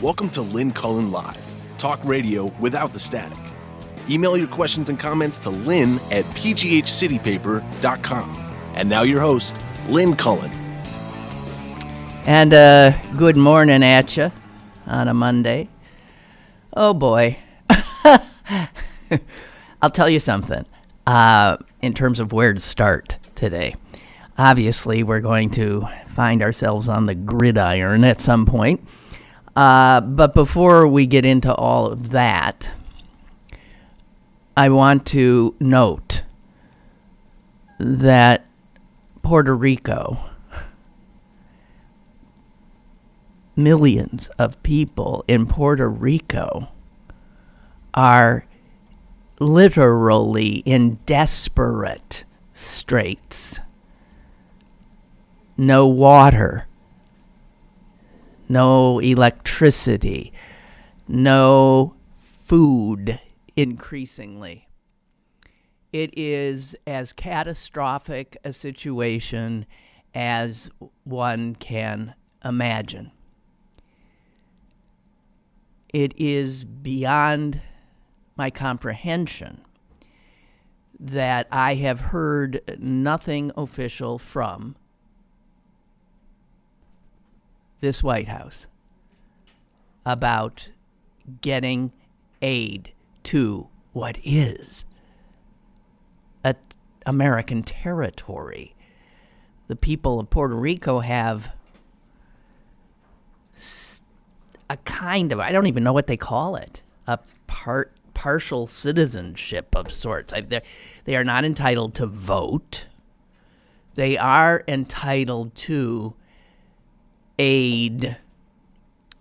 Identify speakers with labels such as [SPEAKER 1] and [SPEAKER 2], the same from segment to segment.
[SPEAKER 1] Welcome to Lynn Cullen Live, talk radio without the static. Email your questions and comments to lynn at pghcitypaper.com. And now your host, Lynn Cullen.
[SPEAKER 2] And good morning at you on a Monday. Oh boy. I'll tell you something in terms of where to start today. Obviously, we're going to find ourselves on the gridiron at some point. But before we get into all of that, I want to note that Puerto Rico, millions of people in Puerto Rico are literally in desperate straits. No water, no electricity, no food, increasingly. It is as catastrophic a situation as one can imagine. It is beyond my comprehension that I have heard nothing official from this White House about getting aid to what is American territory. The people of Puerto Rico have a kind of, I don't even know what they call it, a partial citizenship of sorts. They are not entitled to vote. They are entitled to aid.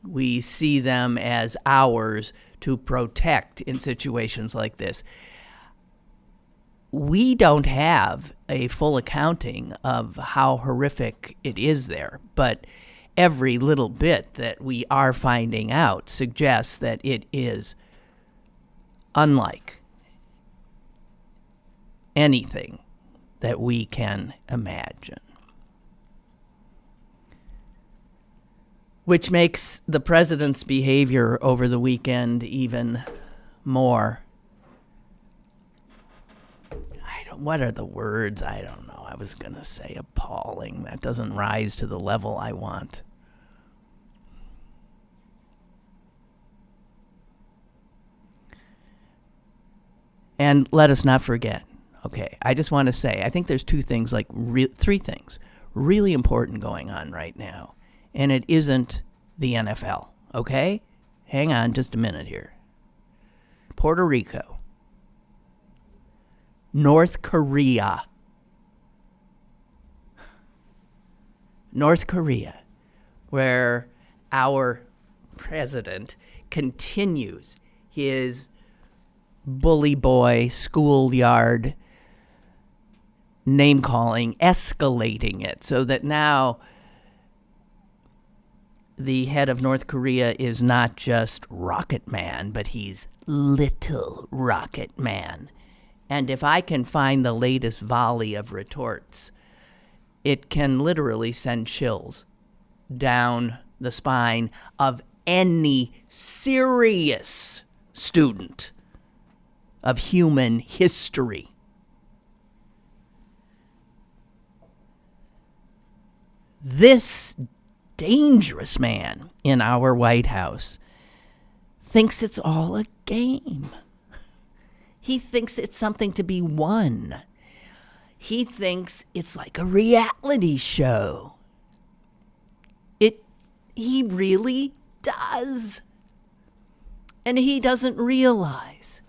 [SPEAKER 2] We see them as ours to protect in situations like this. We don't have a full accounting of how horrific it is there, but every little bit that we are finding out suggests that it is unlike anything that we can imagine. Which makes the president's behavior over the weekend even more, what are the words? I don't know. I was going to say appalling. That doesn't rise to the level I want. And let us not forget, okay, I just want to say, I think there's three things really important going on right now. And it isn't the NFL, okay? Hang on just a minute here. Puerto Rico. North Korea, where our president continues his bully boy schoolyard name calling, escalating it so that now the head of North Korea is not just Rocket Man, but he's Little Rocket Man. And if I can find the latest volley of retorts, it can literally send chills down the spine of any serious student of human history. This dangerous man in our White House thinks it's all a game. He thinks it's something to be won. He thinks it's like a reality show. He really does. And he doesn't realize,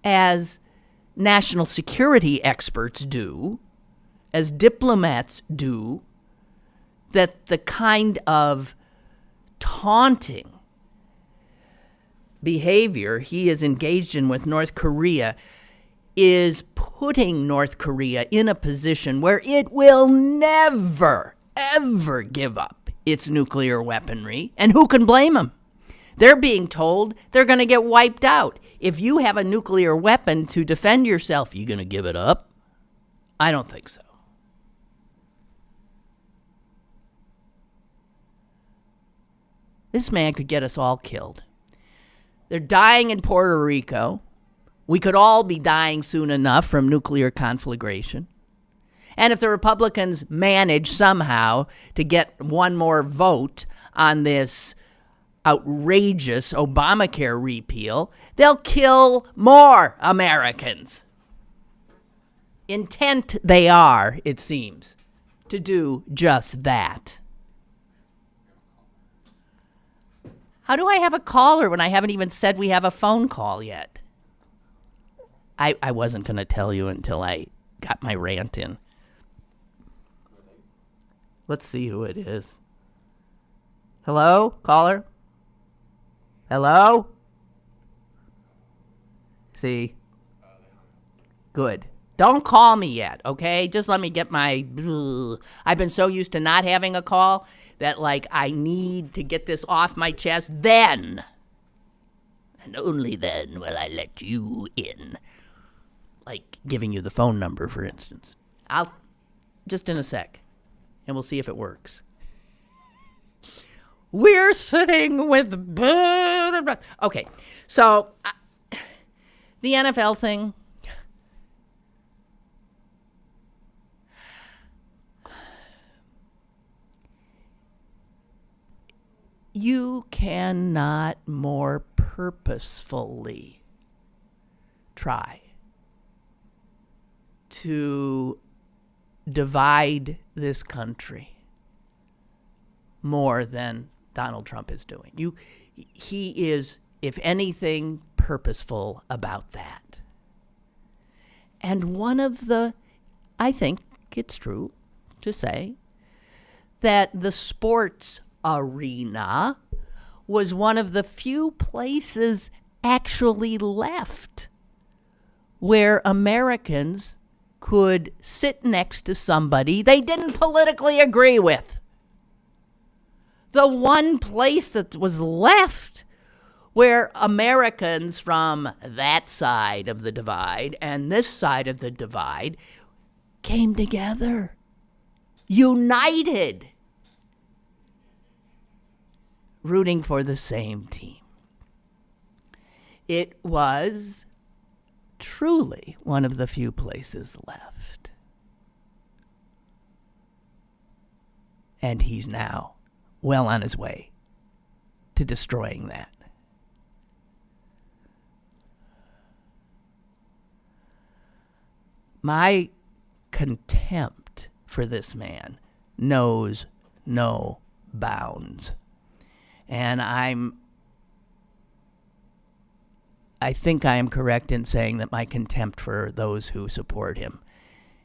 [SPEAKER 2] as national security experts do, as diplomats do, that the kind of taunting behavior he is engaged in with North Korea is putting North Korea in a position where it will never, ever give up its nuclear weaponry. And who can blame them? They're being told they're going to get wiped out. If you have a nuclear weapon to defend yourself, you going to give it up? I don't think so. This man could get us all killed. They're dying in Puerto Rico. We could all be dying soon enough from nuclear conflagration. And if the Republicans manage somehow to get one more vote on this outrageous Obamacare repeal, they'll kill more Americans. Intent they are, it seems, to do just that. How do I have a caller when I haven't even said we have a phone call yet? I wasn't going to tell you until I got my rant in. Let's see who it is. Hello, caller? Hello? See? Good. Don't call me yet, okay? Just let me get my... I've been so used to not having a call that, like, I need to get this off my chest. Then, and only then, will I let you in. Like giving you the phone number, for instance. I'll... Just in a sec. And we'll see if it works. We're sitting with... Okay, so the NFL thing. You cannot more purposefully try to divide this country more than Donald Trump is doing. He is, if anything, purposeful about that. And one of the, I think it's true to say, that the sports arena was one of the few places actually left where Americans could sit next to somebody they didn't politically agree with. The one place that was left where Americans from that side of the divide and this side of the divide came together, united, rooting for the same team. It was truly one of the few places left. And he's now well on his way to destroying that. My contempt for this man knows no bounds. And I think I am correct in saying that my contempt for those who support him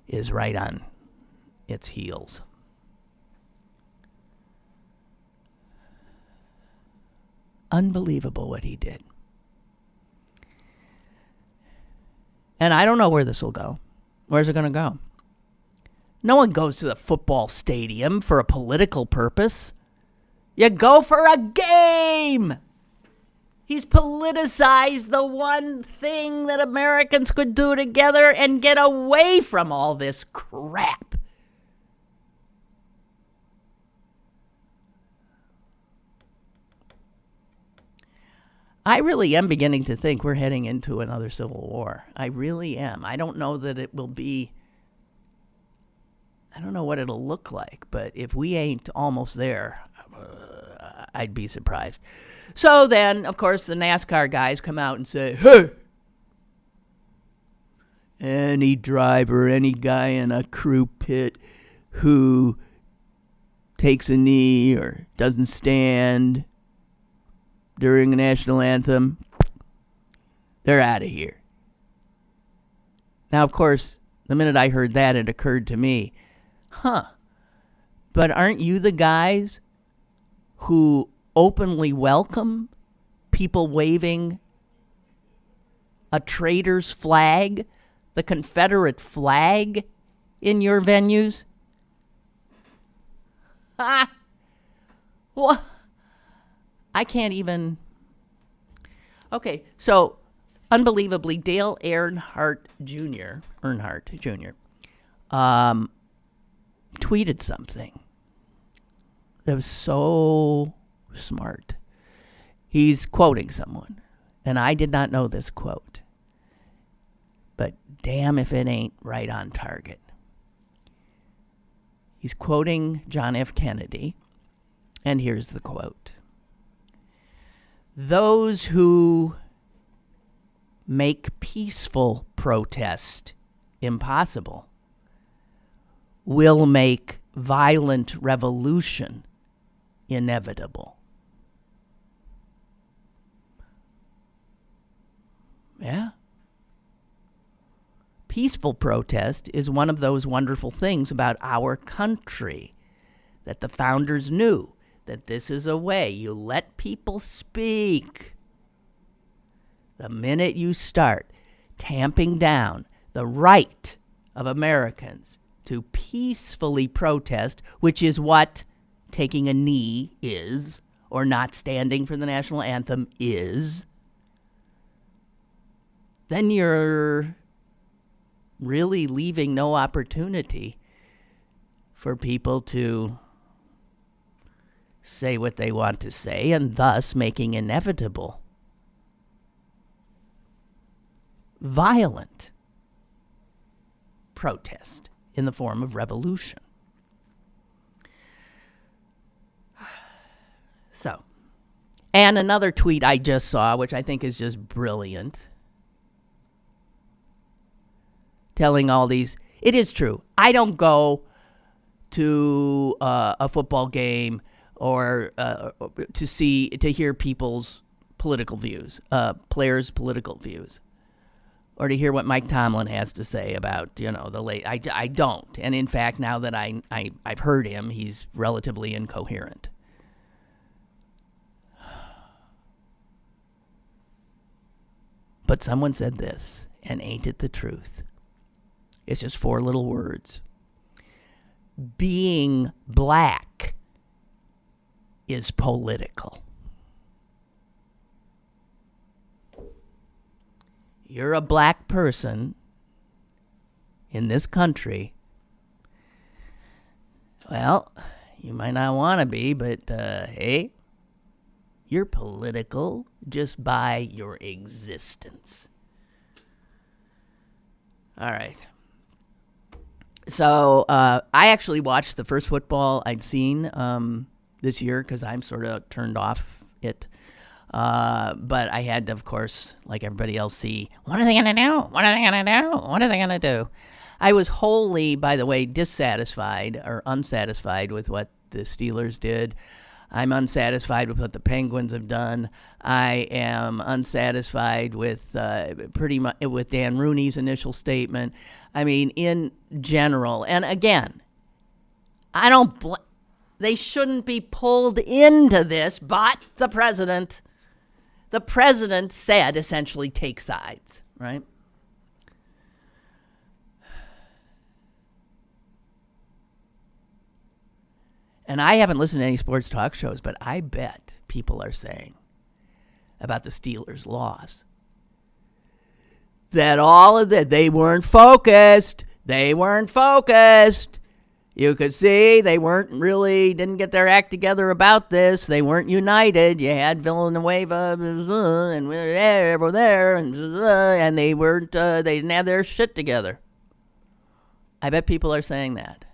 [SPEAKER 2] is right on its heels. Unbelievable what he did. And I don't know where this will go. Where's it going to go? No one goes to the football stadium for a political purpose. You go for a game. He's politicized the one thing that Americans could do together and get away from all this crap. I really am beginning to think we're heading into another civil war. I really am. I don't know that it will be... I don't know what it'll look like, but if we ain't almost there, I'd be surprised. So then, of course, the NASCAR guys come out and say, hey, any driver, any guy in a crew pit who takes a knee or doesn't stand during a national anthem, they're out of here. Now, of course, the minute I heard that, it occurred to me, but aren't you the guys who openly welcome people waving a traitor's flag, the Confederate flag, in your venues? Well, I can't even... Okay, so, unbelievably, Dale Earnhardt Jr. Tweeted something that was so smart. He's quoting someone, and I did not know this quote, but damn if it ain't right on target. He's quoting John F. Kennedy, and here's the quote. Those who make peaceful protest impossible will make violent revolution inevitable. Yeah. Peaceful protest is one of those wonderful things about our country that the founders knew, that this is a way you let people speak. The minute you start tamping down the right of Americans to peacefully protest, which is what taking a knee is, or not standing for the national anthem is, then you're really leaving no opportunity for people to say what they want to say, and thus making inevitable violent protest in the form of revolution. So, and another tweet I just saw, which I think is just brilliant, telling all these, it is true, I don't go to a football game or to hear people's political views, players' political views, or to hear what Mike Tomlin has to say about, the late. I don't, and in fact, now that I've heard him, he's relatively incoherent. But someone said this, and ain't it the truth? It's just 4 little words. Being black is political. You're a black person in this country. Well, you might not want to be, but hey, you're political just by your existence. All right. So I actually watched the first football I'd seen this year because I'm sort of turned off it. But I had to, of course, like everybody else, see, what are they going to do? What are they going to do? What are they going to do? I was wholly, by the way, dissatisfied or unsatisfied with what the Steelers did. I'm unsatisfied with what the Penguins have done. I am unsatisfied with pretty much with Dan Rooney's initial statement. I mean, in general, and again, I don't. They shouldn't be pulled into this, but the president said essentially take sides, right? And I haven't listened to any sports talk shows, but I bet people are saying about the Steelers' loss that all of that, they weren't focused. They weren't focused. You could see they didn't get their act together about this. They weren't united. You had Villanueva and we're there, and they didn't have their shit together. I bet people are saying that.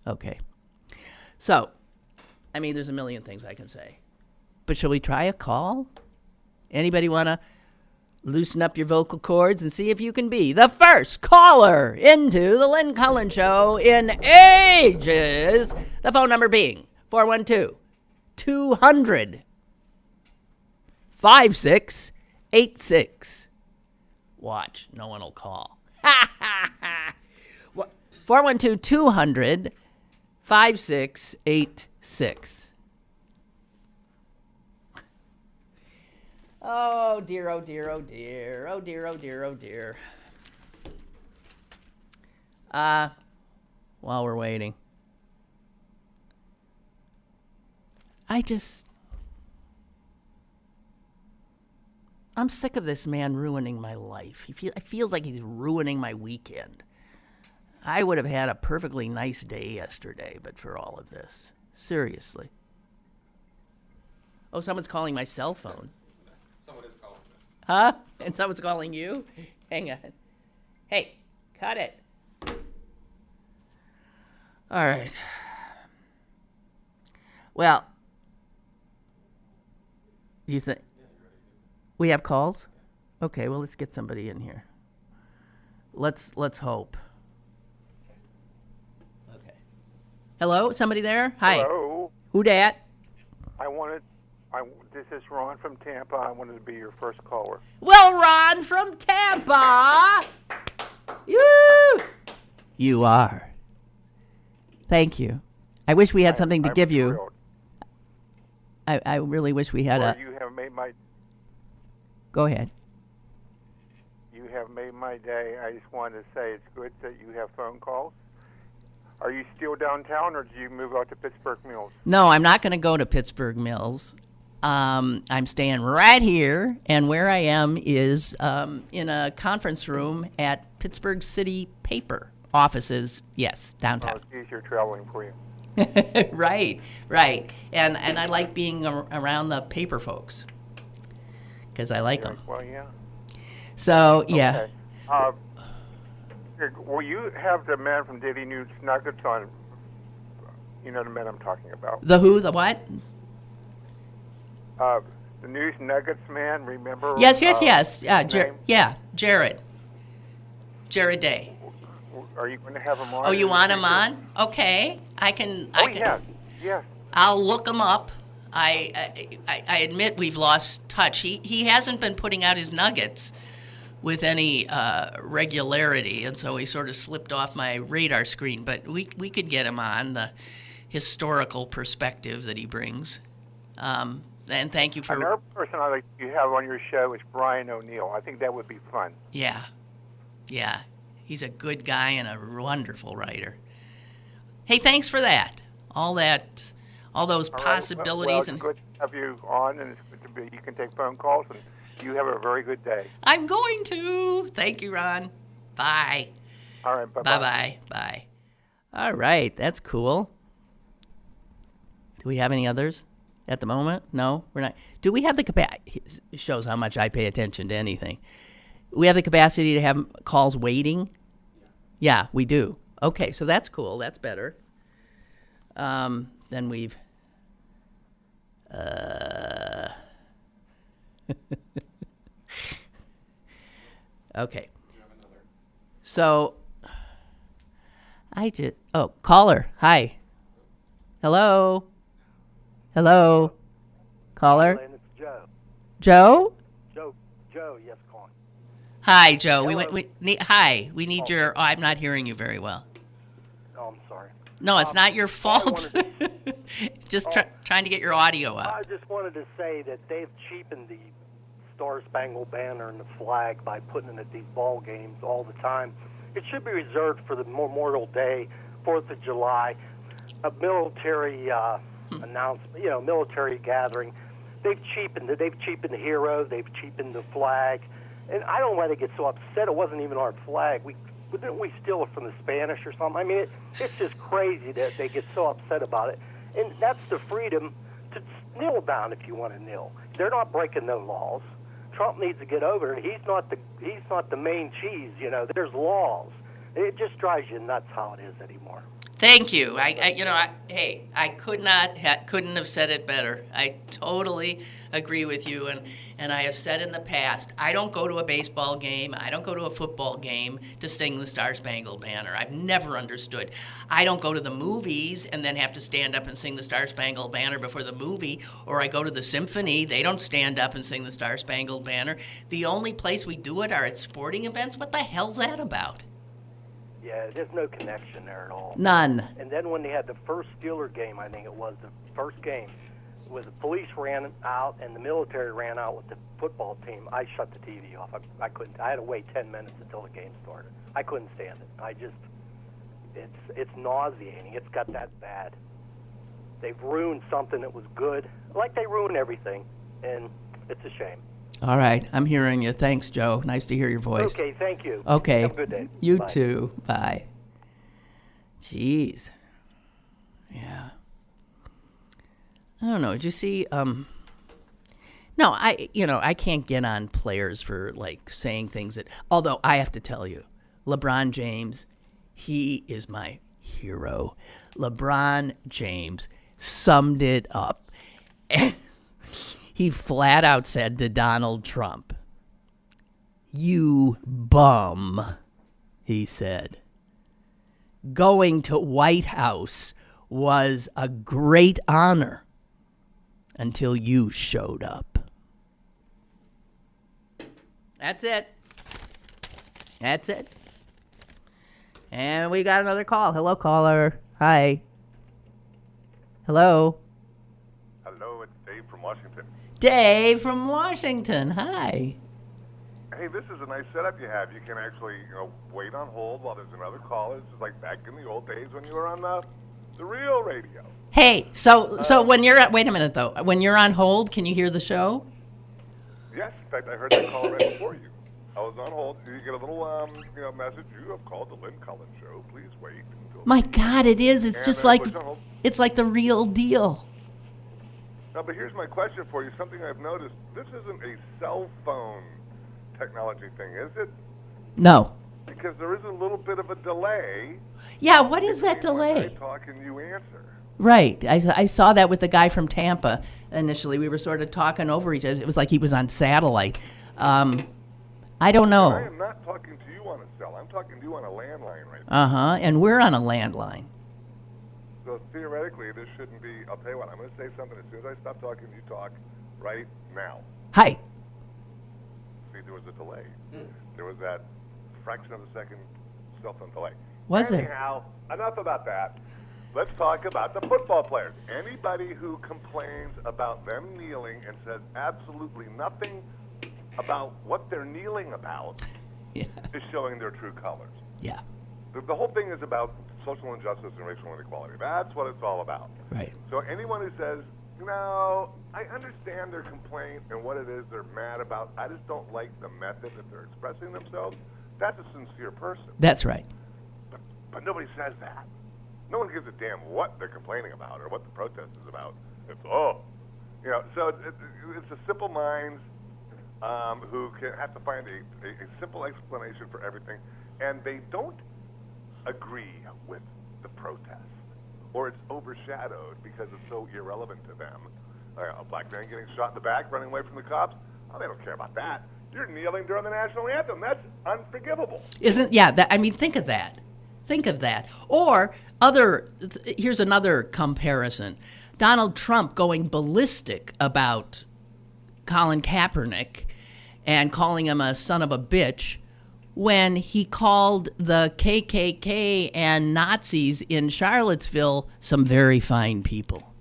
[SPEAKER 2] Okay. So, I mean, there's a million things I can say. But shall we try a call? Anybody want to loosen up your vocal cords and see if you can be the first caller into the Lynn Cullen Show in ages? The phone number being 412-200-5686. Watch, no one will call. 412-200-5686. Oh dear, oh dear, oh dear, oh dear, oh dear, oh dear. While we're waiting, I'm sick of this man ruining my life. It feels like he's ruining my weekend. I would have had a perfectly nice day yesterday, but for all of this. Seriously. Oh, someone's calling my cell phone.
[SPEAKER 3] Someone is calling.
[SPEAKER 2] Huh? And someone's calling you? Hang on. Hey, cut it. All right. Well, you think we have calls? Okay, well, let's get somebody in here. Let's hope. Okay. Hello, somebody there? Hi.
[SPEAKER 4] Hello.
[SPEAKER 2] Who dat?
[SPEAKER 4] This is Ron from Tampa. I wanted to be your first caller.
[SPEAKER 2] Well, Ron from Tampa. You are. Thank you. I wish we had something to
[SPEAKER 4] I'm
[SPEAKER 2] give you.
[SPEAKER 4] thrilled.
[SPEAKER 2] I really wish we had
[SPEAKER 4] Well,
[SPEAKER 2] a.
[SPEAKER 4] you have made my
[SPEAKER 2] Go ahead.
[SPEAKER 4] day. I just wanted to say it's good that you have phone calls. Are you still downtown, or did you move out to Pittsburgh Mills?
[SPEAKER 2] No, I'm not going to go to Pittsburgh Mills. I'm staying right here, and where I am is in a conference room at Pittsburgh City Paper offices. Yes,
[SPEAKER 4] Oh,
[SPEAKER 2] downtown.
[SPEAKER 4] it's easier traveling for you.
[SPEAKER 2] Right. And I like being around the paper folks because I like them.
[SPEAKER 4] Well, yeah.
[SPEAKER 2] So, yeah.
[SPEAKER 4] Okay. Well, you have the man from Daily News Nuggets on. You know the man I'm talking about.
[SPEAKER 2] The who, the what?
[SPEAKER 4] The News Nuggets man, remember?
[SPEAKER 2] Yes. Yeah,
[SPEAKER 4] his name?
[SPEAKER 2] Jared. Jared Day.
[SPEAKER 4] Are you going to have him on?
[SPEAKER 2] Oh, you want him on? Okay. I can.
[SPEAKER 4] Yes.
[SPEAKER 2] I'll look him up. I admit we've lost touch. He hasn't been putting out his nuggets with any regularity, and so he sort of slipped off my radar screen. But we could get him on, the historical perspective that he brings. And thank you for.
[SPEAKER 4] Another person I like you have on your show is Brian O'Neill. I think that would be fun.
[SPEAKER 2] Yeah. He's a good guy and a wonderful writer. Hey, thanks for that. All those possibilities.
[SPEAKER 4] Well, it's good to have you on, and it's good to be. You can take phone calls, and you have a very good day.
[SPEAKER 2] I'm going to. Thank you, Ron. Bye.
[SPEAKER 4] All right. Bye-bye.
[SPEAKER 2] Bye. All right. That's cool. Do we have any others at the moment? No, we're not. Do we have the capacity? It shows how much I pay attention to anything. We have the capacity to have calls waiting? Yeah, we do. Okay, so that's cool. That's better. Then we've... Okay. So, caller. Hi. Hello? Caller?
[SPEAKER 5] Lynn, it's Joe.
[SPEAKER 2] Joe?
[SPEAKER 5] Joe, yes, calling.
[SPEAKER 2] Hi, Joe.
[SPEAKER 5] Hello.
[SPEAKER 2] We need your... Oh, I'm not hearing you very well.
[SPEAKER 5] Oh, I'm sorry.
[SPEAKER 2] No, it's not your fault. Just trying to get your audio up.
[SPEAKER 5] I just wanted to say that they've cheapened the Star Spangled Banner and the flag by putting it at these ball games all the time. It should be reserved for the Memorial Day, 4th of July, a military announcement, military gathering. They've cheapened it. They've cheapened the hero. They've cheapened the flag. And I don't know why they get so upset. It wasn't even our flag. Didn't we steal it from the Spanish or something? I mean, it's just crazy that they get so upset about it. And that's the freedom to kneel down if you want to kneel. They're not breaking no laws. Trump needs to get over it. He's not the main cheese. There's laws. It just drives you nuts how it is anymore.
[SPEAKER 2] Thank you. I couldn't have said it better. I totally agree with you, and I have said in the past, I don't go to a baseball game, I don't go to a football game to sing the Star Spangled Banner. I've never understood. I don't go to the movies and then have to stand up and sing the Star Spangled Banner before the movie, or I go to the symphony, they don't stand up and sing the Star Spangled Banner. The only place we do it are at sporting events. What the hell's that about?
[SPEAKER 5] Yeah, there's no connection there at all.
[SPEAKER 2] None.
[SPEAKER 5] And then when they had the first Steeler game, I think it was the first game, where the police ran out and the military ran out with the football team, I shut the TV off. I couldn't. I had to wait 10 minutes until the game started. I couldn't stand it. It's nauseating. It's got that bad. They've ruined something that was good, like they ruin everything, and it's a shame.
[SPEAKER 2] All right, I'm hearing you. Thanks, Joe. Nice to hear your voice.
[SPEAKER 5] Okay, thank you.
[SPEAKER 2] Okay.
[SPEAKER 5] Have a good day.
[SPEAKER 2] You
[SPEAKER 5] Bye.
[SPEAKER 2] too. Bye. Jeez. Yeah. I don't know. Did you see? No, I can't get on players for like saying things that. Although I have to tell you, LeBron James, he is my hero. LeBron James summed it up. He flat out said to Donald Trump, "You bum," he said. "Going to White House was a great honor until you showed up." That's it. That's it. And we got another call. Hello, caller. Hi. Hello.
[SPEAKER 3] Hello, it's Dave from Washington.
[SPEAKER 2] Dave from Washington. Hi.
[SPEAKER 3] Hey, this is a nice setup you have. You can actually, wait on hold while there's another caller. It's like back in the old days when you were on the real radio.
[SPEAKER 2] Hey, so when you're at, wait a minute though. When you're on hold, can you hear the show?
[SPEAKER 3] Yes, in fact, I heard that call right before you. I was on hold. You get a little, message. You have called the Lynn Cullen show. Please wait until.
[SPEAKER 2] My God, it is. It's just like it's like the real deal.
[SPEAKER 3] No, but here's my question for you. Something I've noticed. This isn't a cell phone technology thing, is it?
[SPEAKER 2] No.
[SPEAKER 3] Because there is a little bit of a delay.
[SPEAKER 2] Yeah, what is that
[SPEAKER 3] between when
[SPEAKER 2] delay?
[SPEAKER 3] I talk and you answer.
[SPEAKER 2] Right. I saw that with the guy from Tampa initially. We were sort of talking over each other. It was like he was on satellite. I don't know.
[SPEAKER 3] I am not talking to you on a cell. I'm talking to you on a landline right now.
[SPEAKER 2] Uh-huh. And we're on a landline.
[SPEAKER 3] So theoretically, this shouldn't be. I'll tell you what. I'm going to say something as soon as I stop talking. You talk right now.
[SPEAKER 2] Hi.
[SPEAKER 3] See, there was a delay. There was that fraction of a second cell phone delay.
[SPEAKER 2] Was there?
[SPEAKER 3] Anyhow, enough about that. Let's talk about the football players. Anybody who complains about them kneeling and says absolutely nothing about what they're kneeling about
[SPEAKER 2] Yeah.
[SPEAKER 3] is showing their true colors.
[SPEAKER 2] Yeah.
[SPEAKER 3] The whole thing is about social injustice and racial inequality. That's what it's all about.
[SPEAKER 2] Right.
[SPEAKER 3] So anyone who says, no, I understand their complaint and what it is they're mad about, I just don't like the method that they're expressing themselves, that's a sincere person.
[SPEAKER 2] That's right.
[SPEAKER 3] But nobody says that. No one gives a damn what they're complaining about or what the protest is about. It's, so it's the simple minds who can have to find a simple explanation for everything, and they don't agree with the protest, or it's overshadowed because it's so irrelevant to them. A black man getting shot in the back, running away from the cops, oh, they don't care about that. You're kneeling during the national anthem. That's unforgivable.
[SPEAKER 2] Think of that. Think of that. Or here's another comparison. Donald Trump going ballistic about Colin Kaepernick and calling him a son of a bitch when he called the KKK and Nazis in Charlottesville some very fine people.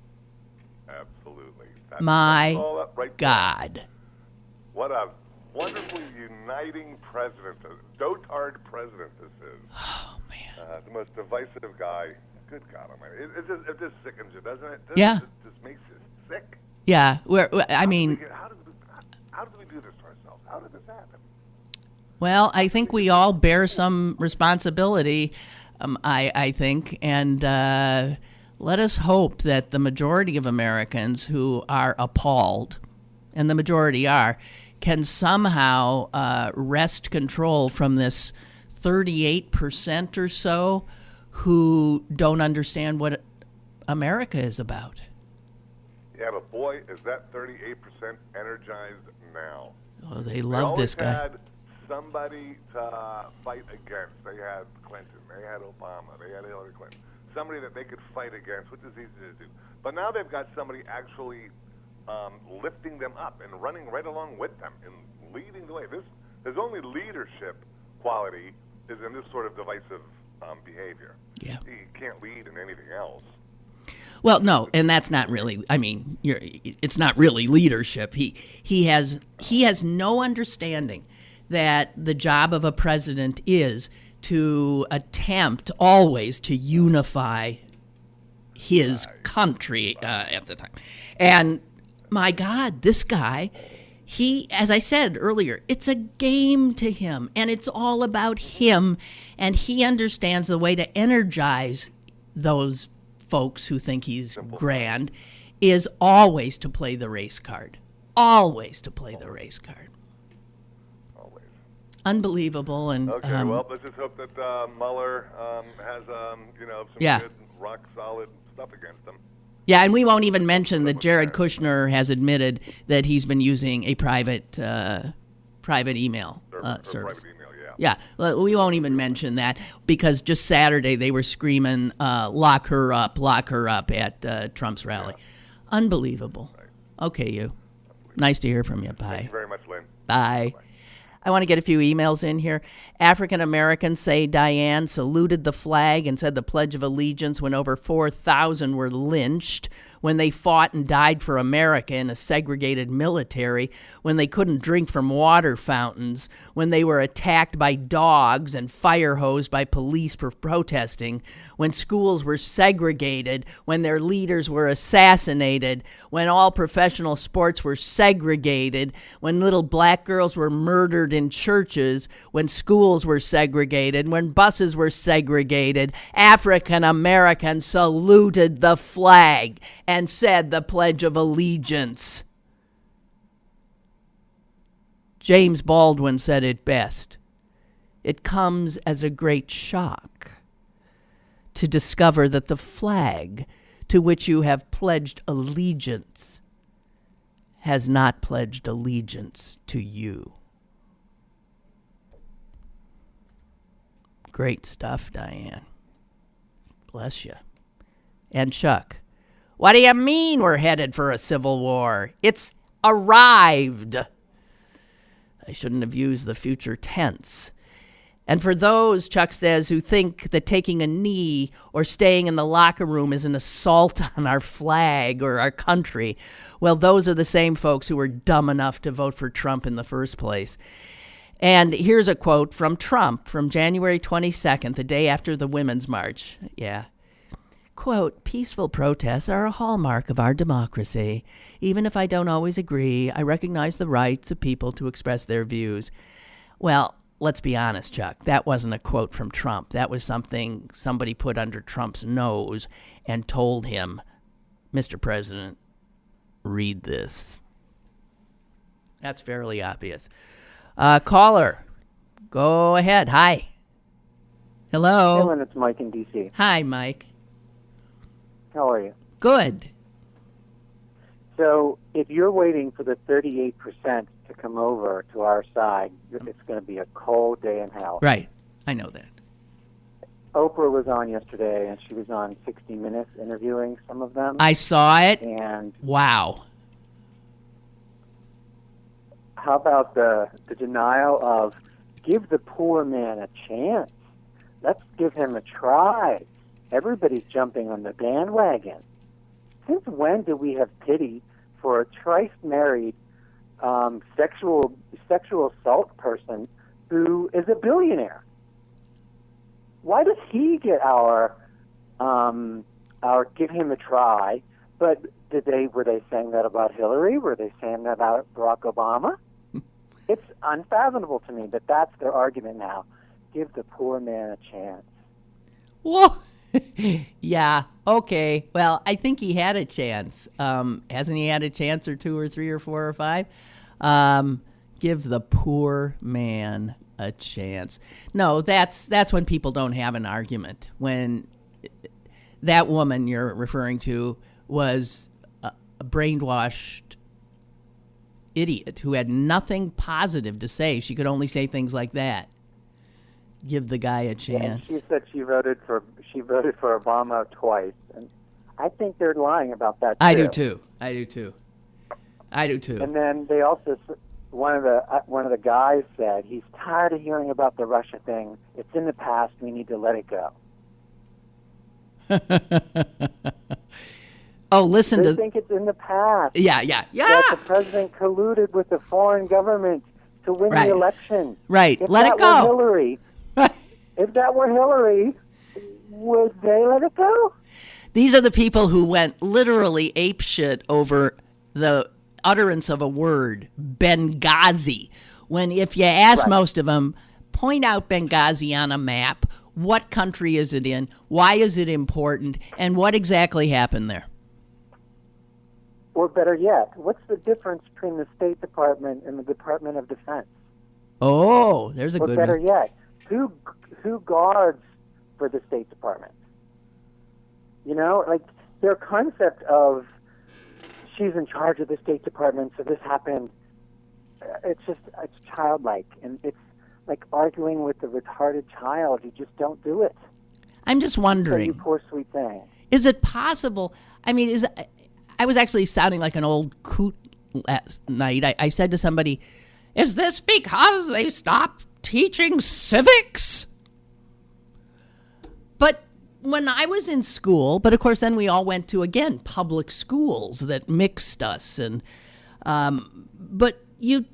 [SPEAKER 3] Absolutely.
[SPEAKER 2] My
[SPEAKER 3] all up right
[SPEAKER 2] God.
[SPEAKER 3] there. What a wonderfully uniting president, a dotard president this is.
[SPEAKER 2] Oh, man.
[SPEAKER 3] The most divisive guy. Good God Almighty. It just sickens you, doesn't it?
[SPEAKER 2] Yeah.
[SPEAKER 3] It just makes you sick.
[SPEAKER 2] Yeah.
[SPEAKER 3] How did we do this to ourselves? How did this happen?
[SPEAKER 2] Well, I think we all bear some responsibility, I think, and let us hope that the majority of Americans who are appalled, and the majority are, can somehow wrest control from this 38% or so who don't understand what America is about.
[SPEAKER 3] Yeah, but boy, is that 38% energized now.
[SPEAKER 2] Oh, they love this guy.
[SPEAKER 3] They always had somebody to fight against. They had Clinton, they had Obama, they had Hillary Clinton. Somebody that they could fight against, which is easy to do. But now they've got somebody actually lifting them up and running right along with them and leading the way. There's only leadership quality is in this sort of divisive behavior.
[SPEAKER 2] Yeah.
[SPEAKER 3] You can't lead in anything else.
[SPEAKER 2] Well, no, and that's not really. I mean, it's not really leadership. He has no understanding that the job of a president is to attempt always to unify his country at the time. And my God, this guy he, as I said earlier, it's a game to him, and it's all about him, and he understands the way to energize those folks who think he's grand is always to play the race card. Always to play the race card.
[SPEAKER 3] Always.
[SPEAKER 2] Unbelievable. And
[SPEAKER 3] Okay, well, let's just hope that Mueller has, some good, rock-solid stuff against him.
[SPEAKER 2] Yeah, and we won't even mention that Jared Kushner has admitted that he's been using a private email service.
[SPEAKER 3] Private email, yeah.
[SPEAKER 2] Yeah, we won't even mention that because just Saturday they were screaming, lock her up at Trump's rally.
[SPEAKER 3] Yeah.
[SPEAKER 2] Unbelievable.
[SPEAKER 3] Right.
[SPEAKER 2] Okay, you. Nice to hear from you. Bye.
[SPEAKER 3] Thank you very much, Lynn.
[SPEAKER 2] Bye. I want to get a few emails in here. African Americans say Diane saluted the flag and said the Pledge of Allegiance when over 4,000 were lynched, when they fought and died for America in a segregated military, when they couldn't drink from water fountains, when they were attacked by dogs and fire hosed by police for protesting, when schools were segregated, when their leaders were assassinated, when all professional sports were segregated, when little black girls were murdered in churches, when schools were segregated, when buses were segregated. African Americans saluted the flag and said the Pledge of Allegiance. James Baldwin said it best. It comes as a great shock to discover that the flag to which you have pledged allegiance has not pledged allegiance to you. Great stuff, Diane. Bless you. And Chuck, what do you mean we're headed for a civil war? It's arrived. I shouldn't have used the future tense. And for those, Chuck says, who think that taking a knee or staying in the locker room is an assault on our flag or our country, well, those are the same folks who were dumb enough to vote for Trump in the first place. And here's a quote from Trump from January 22nd, the day after the Women's March. Yeah. Quote, peaceful protests are a hallmark of our democracy. Even if I don't always agree, I recognize the rights of people to express their views. Well, let's be honest, Chuck. That wasn't a quote from Trump. That was something somebody put under Trump's nose and told him, Mr. President, read this. That's fairly obvious. Caller, go ahead. Hi. Hello.
[SPEAKER 6] Hey, Lynn, it's Mike in D.C.
[SPEAKER 2] Hi, Mike.
[SPEAKER 6] How are you?
[SPEAKER 2] Good.
[SPEAKER 6] So if you're waiting for the 38% to come over to our side, it's going to be a cold day in hell.
[SPEAKER 2] Right. I know that.
[SPEAKER 6] Oprah was on yesterday, and she was on 60 Minutes interviewing some of them.
[SPEAKER 2] I saw it.
[SPEAKER 6] And
[SPEAKER 2] wow.
[SPEAKER 6] How about the denial of give the poor man a chance? Let's give him a try. Everybody's jumping on the bandwagon. Since when do we have pity for a thrice-married sexual assault person who is a billionaire? Why does he get our give him a try? But were they saying that about Hillary? Were they saying that about Barack Obama? It's unfathomable to me, but that's their argument now. Give the poor man a chance.
[SPEAKER 2] Whoa. Yeah, okay. Well, I think he had a chance. Hasn't he had a chance or two or three or four or five? Give the poor man a chance. No, that's when people don't have an argument. When that woman you're referring to was a brainwashed idiot who had nothing positive to say. She could only say things like that. Give the guy a chance.
[SPEAKER 6] Yeah, she said she voted for Obama twice, and I think they're lying about that too.
[SPEAKER 2] I do too.
[SPEAKER 6] And then they also, one of the guys said he's tired of hearing about the Russia thing. It's in the past. We need to let it go.
[SPEAKER 2] Oh, listen
[SPEAKER 6] they
[SPEAKER 2] to.
[SPEAKER 6] think it's in the past.
[SPEAKER 2] Yeah.
[SPEAKER 6] That the president colluded with the foreign government to win
[SPEAKER 2] Right.
[SPEAKER 6] the election.
[SPEAKER 2] Right.
[SPEAKER 6] If
[SPEAKER 2] Let
[SPEAKER 6] that
[SPEAKER 2] it go.
[SPEAKER 6] Were Hillary, if that were Hillary, would they let it go?
[SPEAKER 2] These are the people who went literally apeshit over utterance of a word, Benghazi, when if you ask
[SPEAKER 6] Right.
[SPEAKER 2] most of them, point out Benghazi on a map, what country is it in, why is it important, and what exactly happened there?
[SPEAKER 6] Or better yet, what's the difference between the State Department and the Department of Defense?
[SPEAKER 2] Oh, there's a
[SPEAKER 6] Or
[SPEAKER 2] good
[SPEAKER 6] better
[SPEAKER 2] one.
[SPEAKER 6] yet, who guards for the State Department? You know, like their concept of she's in charge of the State Department, so this happened. It's childlike, and it's like arguing with a retarded child. You just don't do it.
[SPEAKER 2] I'm just
[SPEAKER 6] So you
[SPEAKER 2] wondering,
[SPEAKER 6] poor sweet thing.
[SPEAKER 2] is it possible? I mean, I was actually sounding like an old coot last night. I said to somebody, is this because they stopped teaching civics? But when I was in school, but of course then we all went to, again, public schools that mixed us. And but you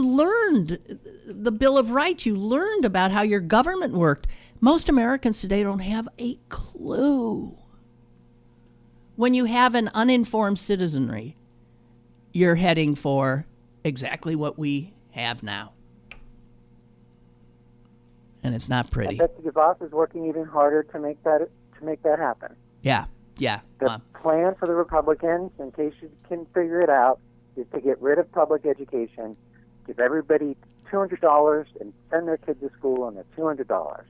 [SPEAKER 2] learned the Bill of Rights. You learned about how your government worked. Most Americans today don't have a clue. When you have an uninformed citizenry, you're heading for exactly what we have now. And it's not
[SPEAKER 6] I
[SPEAKER 2] pretty.
[SPEAKER 6] bet the DeVos is working even harder to make that happen.
[SPEAKER 2] Yeah.
[SPEAKER 6] The plan for the Republicans, in case you can figure it out, is to get rid of public education, give everybody $200 and send their kids to school on the $200.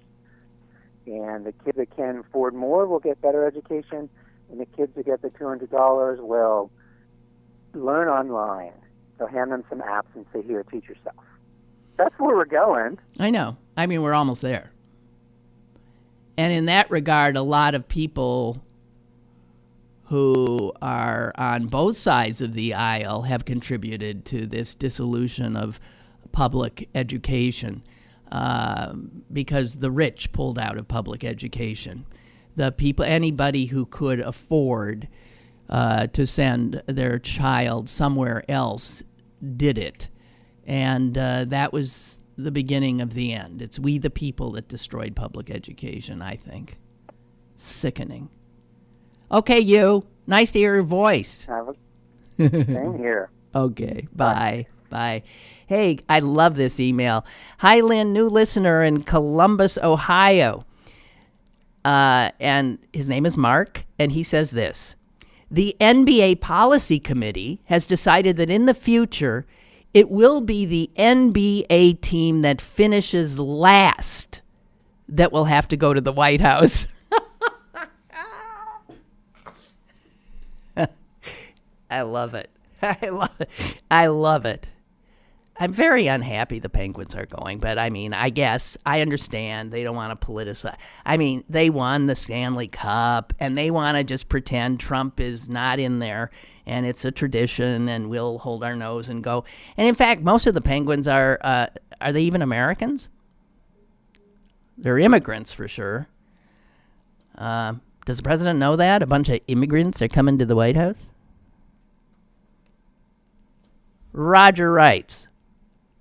[SPEAKER 6] And the kids that can afford more will get better education, and the kids that get the $200 will learn online. They'll hand them some apps and say, here, teach yourself. That's where we're going.
[SPEAKER 2] I know. I mean, we're almost there. And in that regard, a lot of people who are on both sides of the aisle have contributed to this dissolution of public education because the rich pulled out of public education. The people, anybody who could afford to send their child somewhere else did it. And that was the beginning of the end. It's we the people that destroyed public education, I think. Sickening. Okay, you. Nice to hear your voice.
[SPEAKER 6] Same here.
[SPEAKER 2] Okay, bye. Bye. Hey, I love this email. Hi, Lynn, new listener in Columbus, Ohio. And his name is Mark, and he says this. The NBA Policy Committee has decided that in the future, it will be the NBA team that finishes last that will have to go to the White House. I love it. I love it. I love it. I'm very unhappy the Penguins are going, but I mean, I guess I understand they don't want to politicize. I mean, they won the Stanley Cup, and they want to just pretend Trump is not in there, and it's a tradition, and we'll hold our nose and go. And in fact, most of the Penguins are they even Americans? They're immigrants for sure. Does the president know that? A bunch of immigrants are coming to the White House? Roger writes,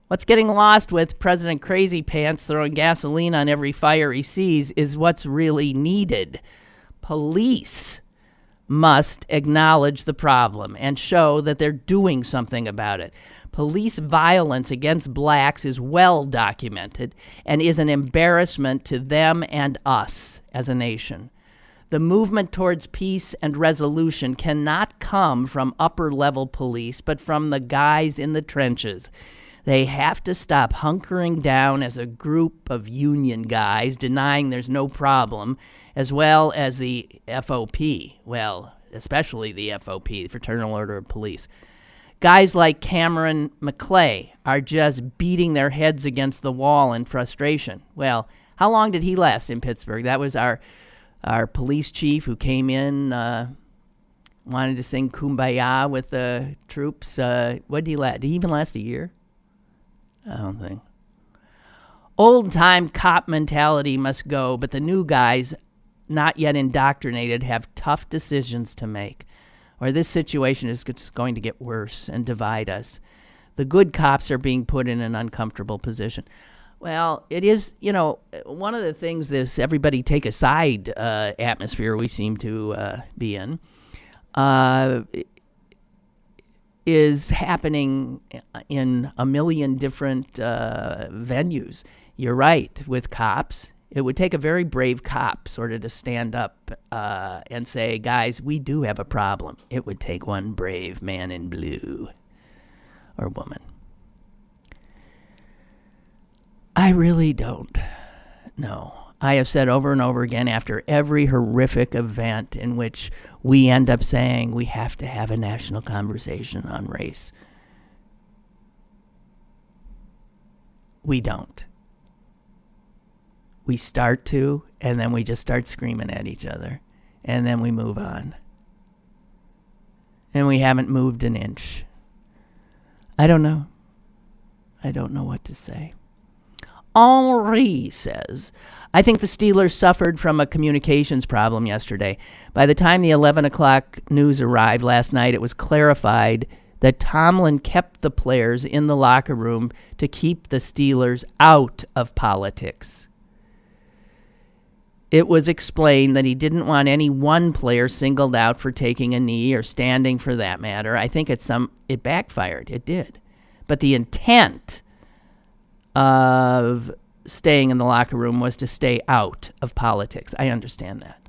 [SPEAKER 2] what's getting lost with President Crazy Pants throwing gasoline on every fire he sees is what's really needed. Police must acknowledge the problem and show that they're doing something about it. Police violence against blacks is well documented and is an embarrassment to them and us as a nation. The movement towards peace and resolution cannot come from upper-level police, but from the guys in the trenches. They have to stop hunkering down as a group of union guys, denying there's no problem, as well as the FOP. Well, especially the FOP, the Fraternal Order of Police. Guys like Cameron McClay are just beating their heads against the wall in frustration. Well, how long did he last in Pittsburgh? That was our police chief who came in, wanted to sing Kumbaya with the troops. What did he last? Did he even last a year? I don't think. Old-time cop mentality must go, but the new guys, not yet indoctrinated, have tough decisions to make, or this situation is just going to get worse and divide us. The good cops are being put in an uncomfortable position. Well, it is, one of the things this everybody take a side atmosphere we seem to be in is happening in a million different venues. You're right, with cops. It would take a very brave cop sort of to stand up and say, guys, we do have a problem. It would take one brave man in blue or woman. I really don't know. I have said over and over again, after every horrific event in which we end up saying we have to have a national conversation on race, we don't. We start to, and then we just start screaming at each other, and then we move on. And we haven't moved an inch. I don't know. I don't know what to say. Henri says, I think the Steelers suffered from a communications problem yesterday. By the time the 11 o'clock news arrived last night, it was clarified that Tomlin kept the players in the locker room to keep the Steelers out of politics. It was explained that he didn't want any one player singled out for taking a knee or standing for that matter. I think it backfired. It did. But the intent of staying in the locker room was to stay out of politics. I understand that.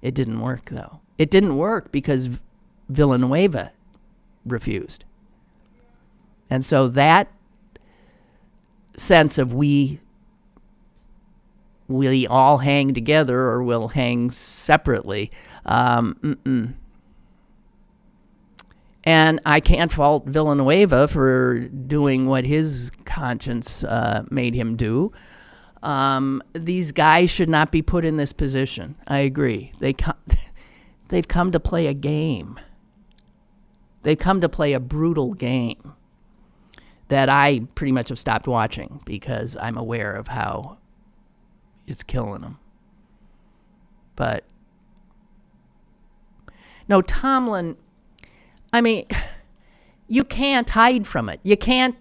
[SPEAKER 2] It didn't work, though. It didn't work because Villanueva refused. And so that sense of we all hang together or we'll hang separately, And I can't fault Villanueva for doing what his conscience made him do. These guys should not be put in this position. I agree. They've come to play a game. They've come to play a brutal game that I pretty much have stopped watching because I'm aware of how it's killing them. But no, Tomlin, I mean, you can't hide from it. You can't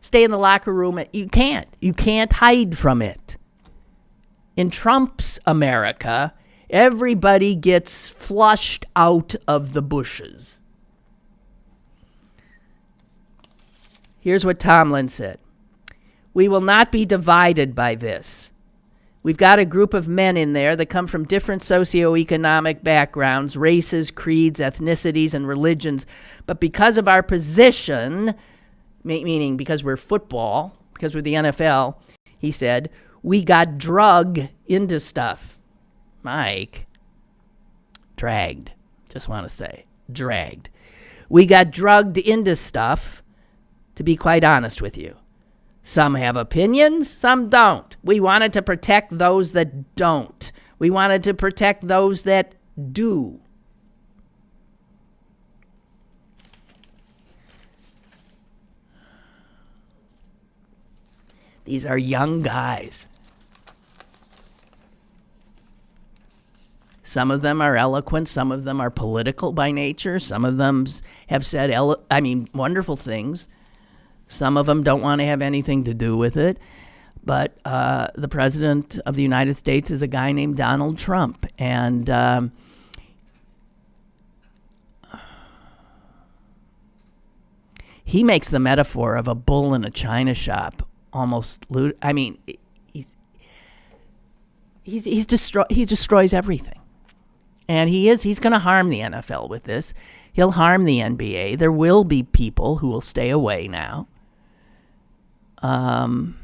[SPEAKER 2] stay in the locker room. You can't hide from it. In Trump's America, everybody gets flushed out of the bushes. Here's what Tomlin said. We will not be divided by this. We've got a group of men in there that come from different socioeconomic backgrounds, races, creeds, ethnicities, and religions. But because of our position, meaning because we're football, because we're the NFL, he said, we got drugged into stuff. Mike, dragged. Just want to say, dragged. We got drugged into stuff, to be quite honest with you. Some have opinions, some don't. We wanted to protect those that don't. We wanted to protect those that do. These are young guys. Some of them are eloquent. Some of them are political by nature. Some of them have said, wonderful things. Some of them don't want to have anything to do with it. But the president of the United States is a guy named Donald Trump. And he makes the metaphor of a bull in a china shop almost. He destroys everything. And he's going to harm the NFL with this. He'll harm the NBA. There will be people who will stay away now. And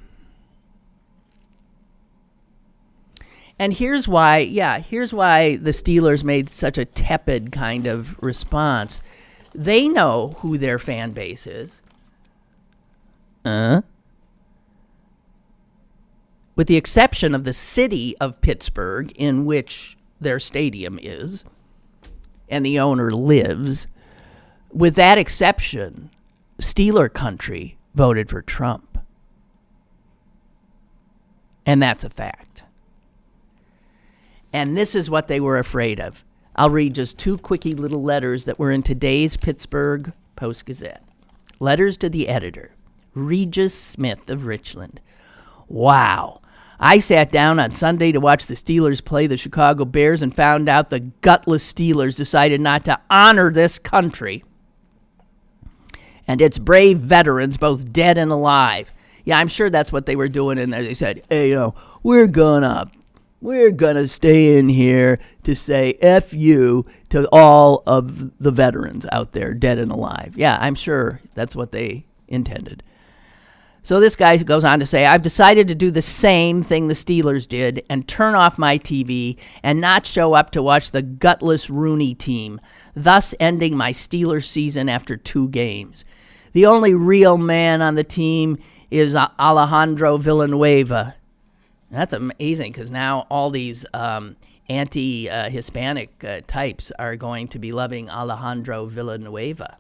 [SPEAKER 2] here's why the Steelers made such a tepid kind of response. They know who their fan base is. With the exception of the city of Pittsburgh, in which their stadium is, and the owner lives. With that exception, Steeler country voted for Trump. And that's a fact. And this is what they were afraid of. I'll read just two quickie little letters that were in today's Pittsburgh Post-Gazette. Letters to the editor, Regis Smith of Richland. Wow. I sat down on Sunday to watch the Steelers play the Chicago Bears and found out the gutless Steelers decided not to honor this country. and its brave veterans, both dead and alive. Yeah, I'm sure that's what they were doing in there. They said, hey, we're gonna stay in here to say F you to all of the veterans out there, dead and alive. Yeah, I'm sure that's what they intended. So this guy goes on to say, I've decided to do the same thing the Steelers did and turn off my TV and not show up to watch the gutless Rooney team, thus ending my Steelers season after 2 games. The only real man on the team is Alejandro Villanueva. That's amazing, because now all these anti-Hispanic types are going to be loving Alejandro Villanueva.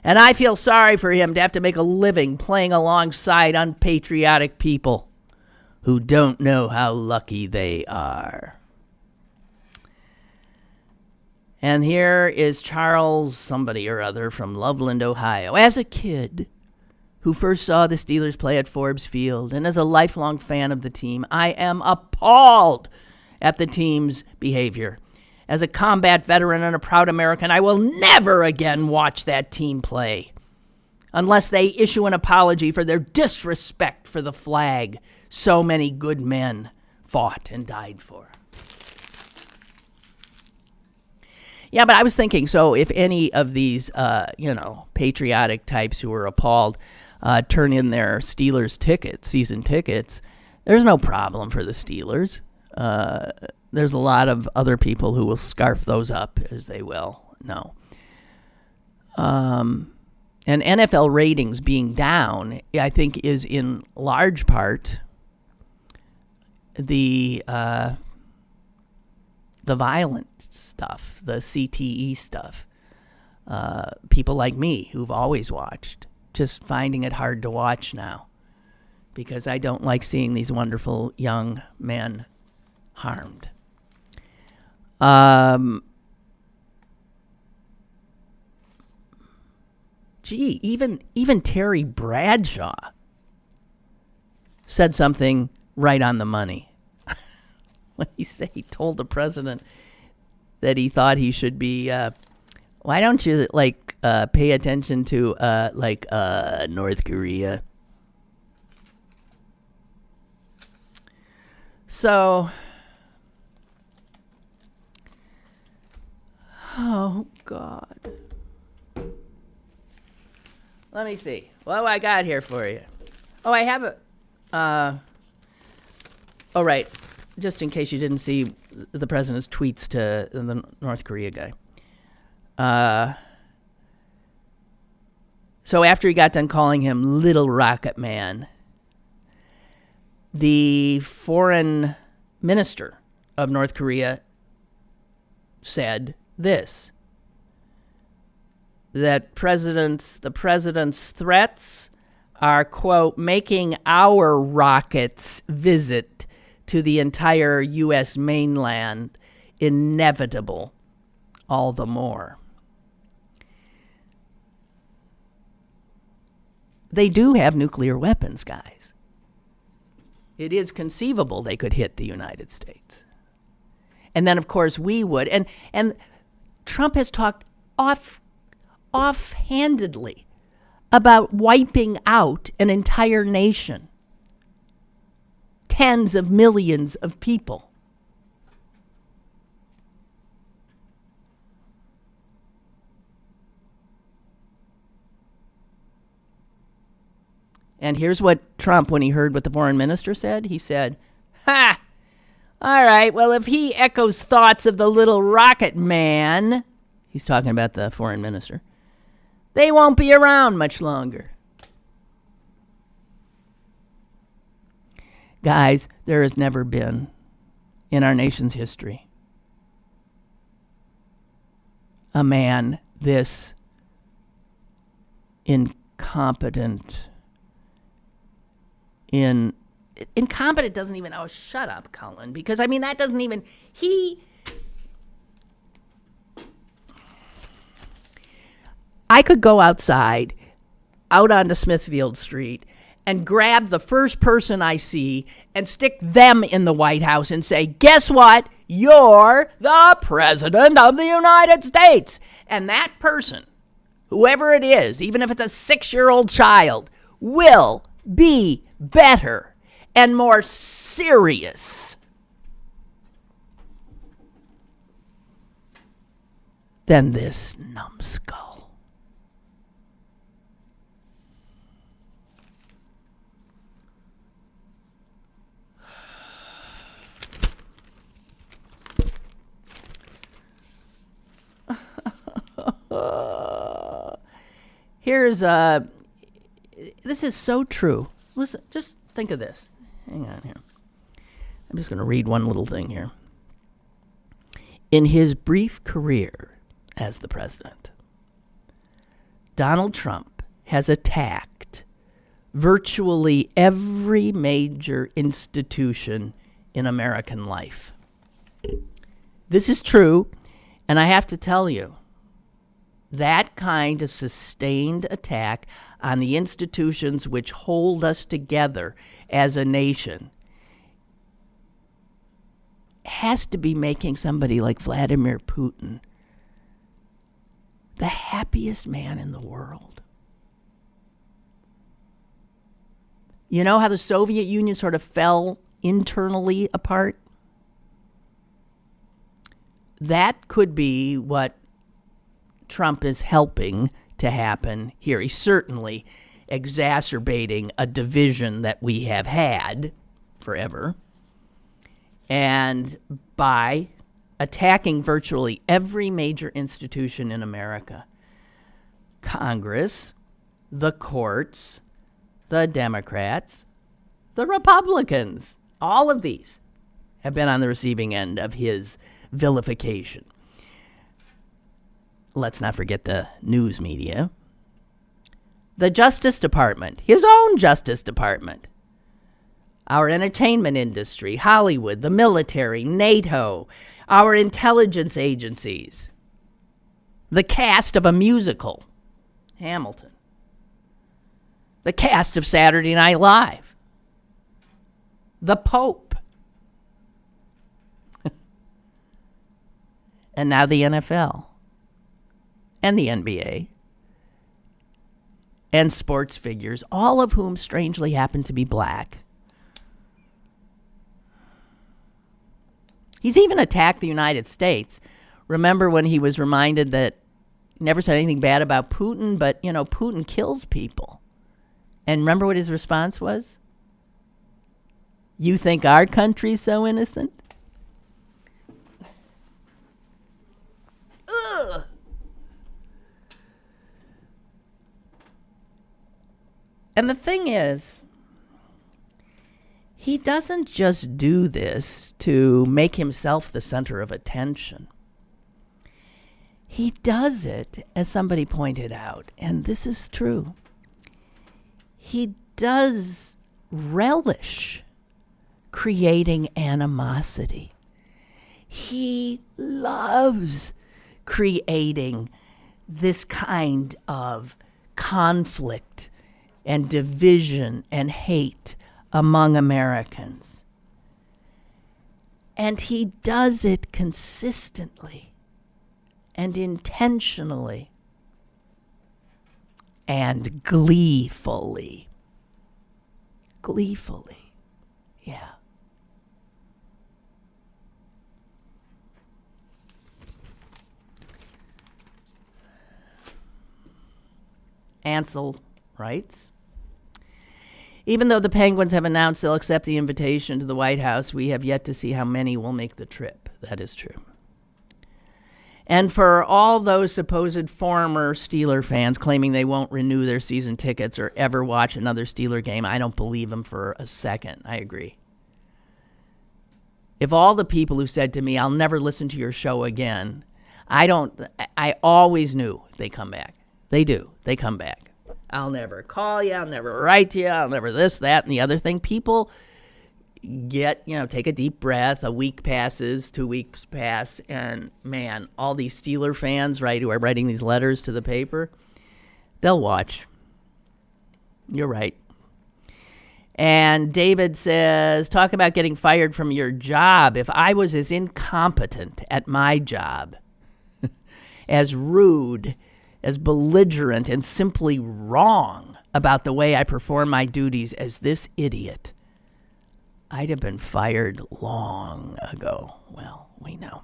[SPEAKER 2] And I feel sorry for him to have to make a living playing alongside unpatriotic people who don't know how lucky they are. And here is Charles somebody or other from Loveland, Ohio. As a kid who first saw the Steelers play at Forbes Field, and as a lifelong fan of the team, I am appalled at the team's behavior. As a combat veteran and a proud American, I will never again watch that team play unless they issue an apology for their disrespect for the flag so many good men fought and died for. Yeah, but I was thinking, so if any of these, patriotic types who were appalled turn in their Steelers tickets, season tickets, there's no problem for the Steelers. There's a lot of other people who will scarf those up, as they will know. And NFL ratings being down, I think, is in large part the violent stuff, the CTE stuff. People like me who've always watched, just finding it hard to watch now because I don't like seeing these wonderful young men harmed. Even Terry Bradshaw said something right on the money when he told the president that he thought he should be. Why don't you pay attention to North Korea? So. Oh, God. Let me see. What do I got here for you? Oh, I have a... right. Just in case you didn't see the president's tweets to the North Korea guy. So after he got done calling him Little Rocket Man, the foreign minister of North Korea said this, that the president's threats are, quote, making our rockets visit to the entire U.S. mainland inevitable all the more. They do have nuclear weapons, guys. It is conceivable they could hit the United States. And then, of course, we would. And Trump has talked offhandedly about wiping out an entire nation. Tens of millions of people. And here's what Trump, when he heard what the foreign minister said, he said, "Ha! All right, well, if he echoes thoughts of the little rocket man," he's talking about the foreign minister, "they won't be around much longer." Guys, there has never been in our nation's history a man this incompetent. Incompetent doesn't even, oh, shut up, Cullen, because, I mean, that doesn't even, I could go outside, out onto Smithfield Street, and grab the first person I see and stick them in the White House and say, guess what? You're the President of the United States. And that person whoever it is, even if it's a 6-year-old child, will be better and more serious than this numbskull. This is so true. Listen, just think of this. Hang on here. I'm just going to read one little thing here. In his brief career as the president, Donald Trump has attacked virtually every major institution in American life. This is true, and I have to tell you, that kind of sustained attack on the institutions which hold us together as a nation has to be making somebody like Vladimir Putin the happiest man in the world. You know how the Soviet Union sort of fell internally apart? That could be what Trump is helping to happen here. He's certainly exacerbating a division that we have had forever. And by attacking virtually every major institution in America, Congress, the courts, the Democrats, the Republicans, all of these have been on the receiving end of his vilification. Let's not forget the news media. The Justice Department, his own Justice Department, our entertainment industry, Hollywood, the military, NATO, our intelligence agencies, the cast of a musical, Hamilton, the cast of Saturday Night Live, the Pope, and now the NFL. And the NBA, and sports figures, all of whom strangely happen to be black. He's even attacked the United States. Remember when he was reminded that he never said anything bad about Putin, but, you know, Putin kills people. And remember what his response was? You think our country's so innocent? Ugh. And the thing is, he doesn't just do this to make himself the center of attention. He does it, as somebody pointed out, and this is true. He does relish creating animosity. He loves creating this kind of conflict and division and hate among Americans. And he does it consistently and intentionally and gleefully. Gleefully, yeah. Ansel writes, even though the Penguins have announced they'll accept the invitation to the White House, we have yet to see how many will make the trip. That is true. And for all those supposed former Steeler fans claiming they won't renew their season tickets or ever watch another Steeler game, I don't believe them for a second. I agree. If all the people who said to me, I'll never listen to your show again, I always knew they come back. They do. They come back. I'll never call you. I'll never write to you. I'll never this, that, and the other thing. People take a deep breath. A week passes, 2 weeks pass, and man, all these Steeler fans, right, who are writing these letters to the paper, they'll watch. You're right. And David says, talk about getting fired from your job. If I was as incompetent at my job, as rude, as belligerent and simply wrong about the way I perform my duties as this idiot, I'd have been fired long ago. Well, we know.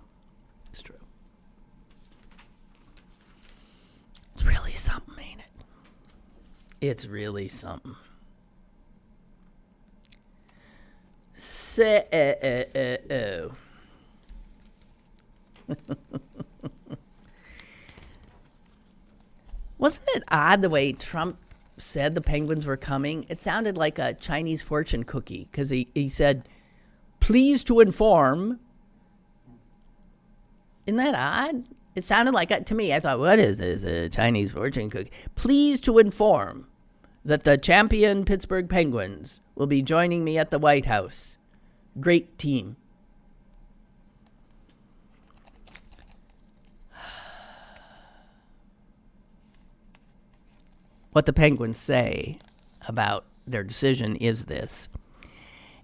[SPEAKER 2] It's true. It's really something, ain't it? It's really something. So, wasn't it odd the way Trump said the penguins were coming? It sounded like a Chinese fortune cookie because he said, pleased to inform. Isn't that odd? It sounded like, to me, I thought, what is this, a Chinese fortune cookie? Pleased to inform that the champion Pittsburgh Penguins will be joining me at the White House. Great team. What the Penguins say about their decision is this.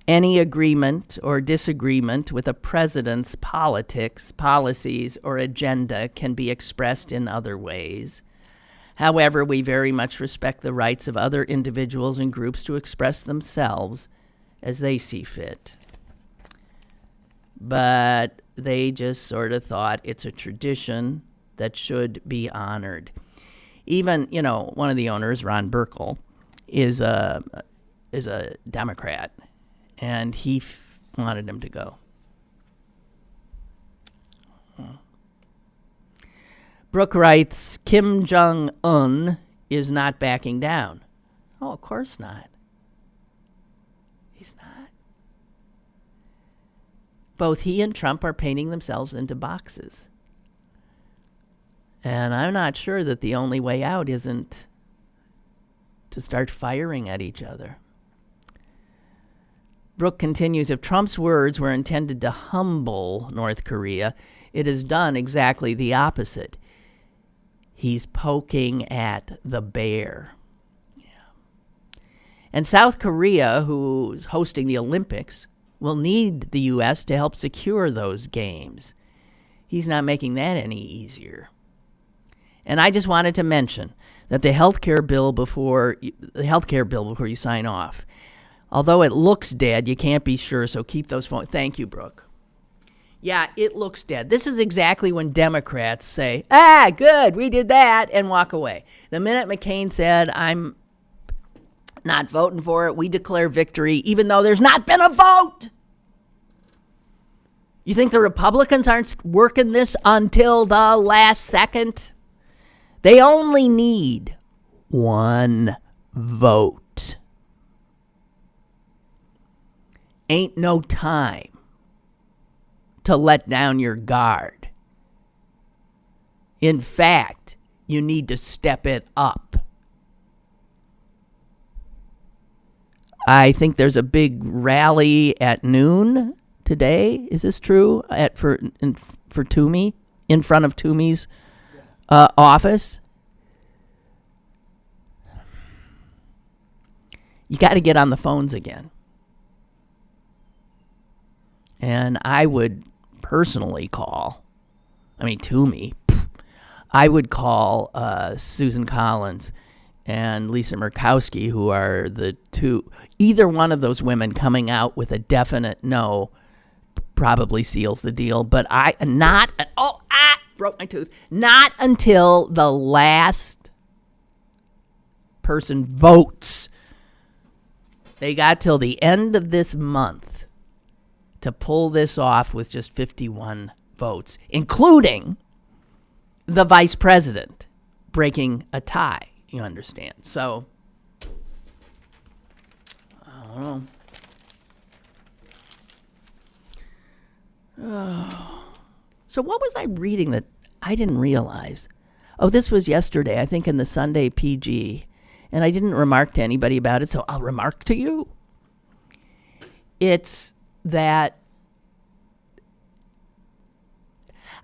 [SPEAKER 2] Any agreement or disagreement with a president's politics, policies, or agenda can be expressed in other ways. However, we very much respect the rights of other individuals and groups to express themselves as they see fit. But they just sort of thought it's a tradition that should be honored. Even, one of the owners, Ron Burkle, is a Democrat, and he wanted him to go. Brooke writes, Kim Jong-un is not backing down. Oh, of course not. He's not. Both he and Trump are painting themselves into boxes. And I'm not sure that the only way out isn't to start firing at each other. Brooke continues, if Trump's words were intended to humble North Korea, it has done exactly the opposite. He's poking at the bear. Yeah. And South Korea, who's hosting the Olympics, will need the U.S. to help secure those games. He's not making that any easier. And I just wanted to mention that the healthcare bill before you sign off, although it looks dead, you can't be sure, so keep those phones. Thank you, Brooke. Yeah, it looks dead. This is exactly when Democrats say, good, we did that, and walk away. The minute McCain said, I'm not voting for it, we declare victory, even though there's not been a vote. You think the Republicans aren't working this until the last second? They only need one vote. Ain't no time to let down your guard. In fact, you need to step it up. I think there's a big rally at noon today. Is this true? For Toomey, in front of Toomey's office. You got to get on the phones again. And I would personally call, Toomey, I would call Susan Collins and Lisa Murkowski, who are the two, either one of those women coming out with a definite no probably seals the deal, but broke my tooth. Not until the last person votes. They got till the end of this month to pull this off with just 51 votes, including the vice president breaking a tie, you understand. So, I don't know. So what was I reading that I didn't realize? Oh, this was yesterday, I think in the Sunday PG, and I didn't remark to anybody about it, so I'll remark to you. It's that,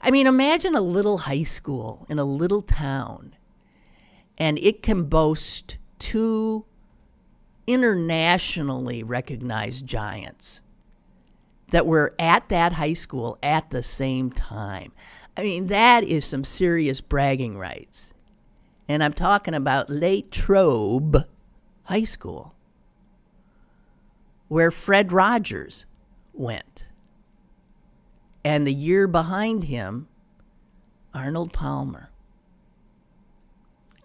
[SPEAKER 2] imagine a little high school in a little town, and it can boast two internationally recognized giants that were at that high school at the same time. That is some serious bragging rights. And I'm talking about Latrobe High School, where Fred Rogers went. And the year behind him, Arnold Palmer.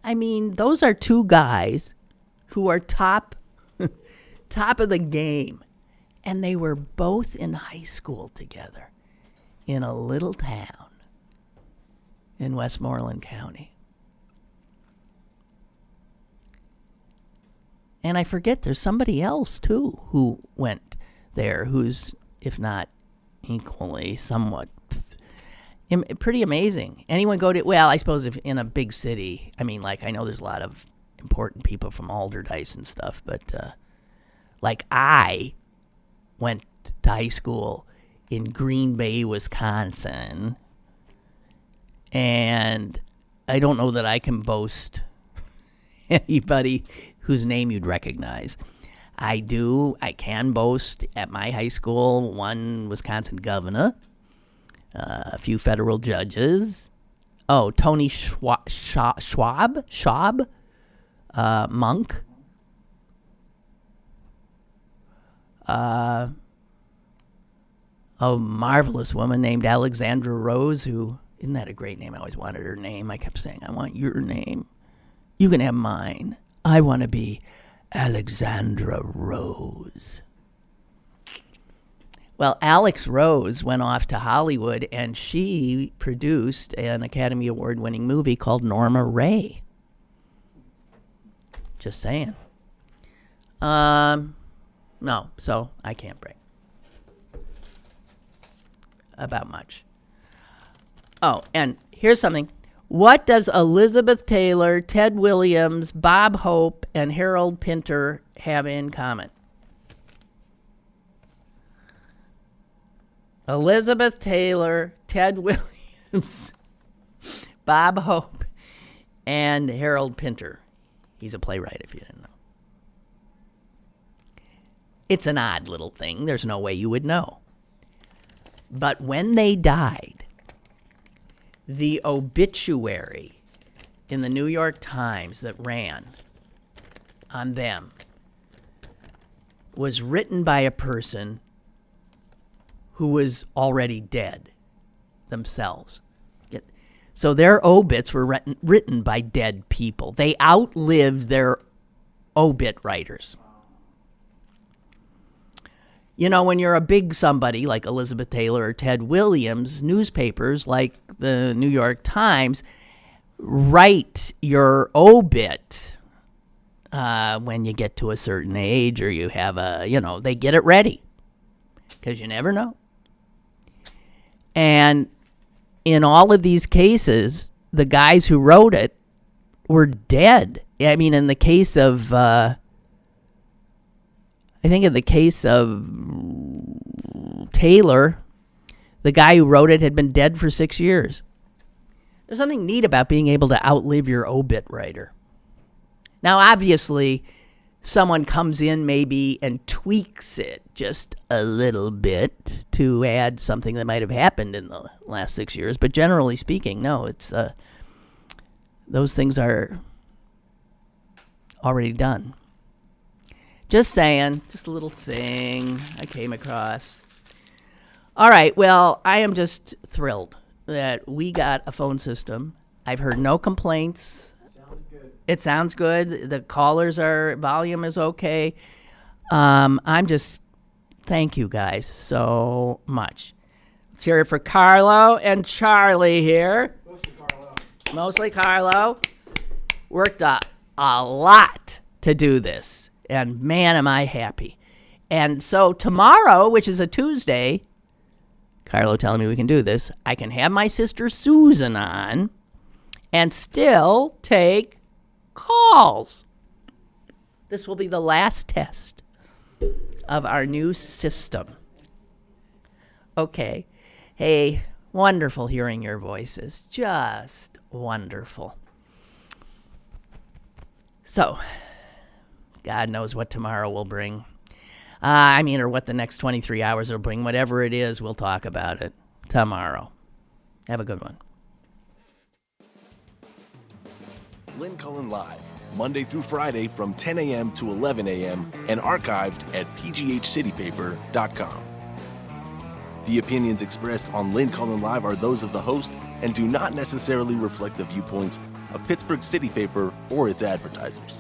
[SPEAKER 2] I mean, those are two guys who are top of the game. And they were both in high school together in a little town in Westmoreland County. And I forget, there's somebody else, too, who went there who's, if not equally, somewhat pretty amazing. Anyone go to, well, I suppose if in a big city, I mean, like, I know there's a lot of important people from Alderdice and stuff, but, like, I went to high school in Green Bay, Wisconsin, and I don't know that I can boast anybody whose name you'd recognize. I can boast at my high school one Wisconsin governor, a few federal judges. Oh, Tony Schwab, Monk. A marvelous woman named Alexandra Rose, who, isn't that a great name? I always wanted her name. I kept saying, I want your name. You can have mine. I want to be Alexandra Rose. Well, Alex Rose went off to Hollywood, and she produced an Academy Award-winning movie called Norma Ray. Just saying. No, so I can't brag about much. Oh, and here's something. What does Elizabeth Taylor, Ted Williams, Bob Hope, and Harold Pinter have in common? Elizabeth Taylor, Ted Williams, Bob Hope, and Harold Pinter. He's a playwright, if you didn't know. It's an odd little thing. There's no way you would know. But when they died, the obituary in the New York Times that ran on them was written by a person who was already dead themselves. So their obits were written by dead people. They outlived their obit writers. You know, when you're a big somebody like Elizabeth Taylor or Ted Williams, newspapers like the New York Times write your obit when you get to a certain age or you have they get it ready because you never know. And in all of these cases, the guys who wrote it were dead. I mean, in the case of... I think in the case of Taylor, the guy who wrote it had been dead for 6 years. There's something neat about being able to outlive your obit writer. Now, obviously, someone comes in maybe and tweaks it just a little bit to add something that might have happened in the last 6 years. But generally speaking, no, it's those things are already done. Just saying, just a little thing I came across. All right, well, I am just thrilled that we got a phone system. I've heard no complaints. It sounds good. The volume is okay. Thank you guys so much. Let's hear it for Carlo and Charlie here. Mostly Carlo. Worked a lot to do this. And man, am I happy. And so tomorrow, which is a Tuesday, Carlo telling me we can do this, I can have my sister Susan on and still take calls. This will be the last test of our new system. Okay. Hey, wonderful hearing your voices. Just wonderful. So... God knows what tomorrow will bring. Or what the next 23 hours will bring. Whatever it is, we'll talk about it tomorrow. Have a good one.
[SPEAKER 1] Lynn Cullen Live, Monday through Friday from 10 a.m. to 11 a.m. and archived at pghcitypaper.com. The opinions expressed on Lynn Cullen Live are those of the host and do not necessarily reflect the viewpoints of Pittsburgh City Paper or its advertisers.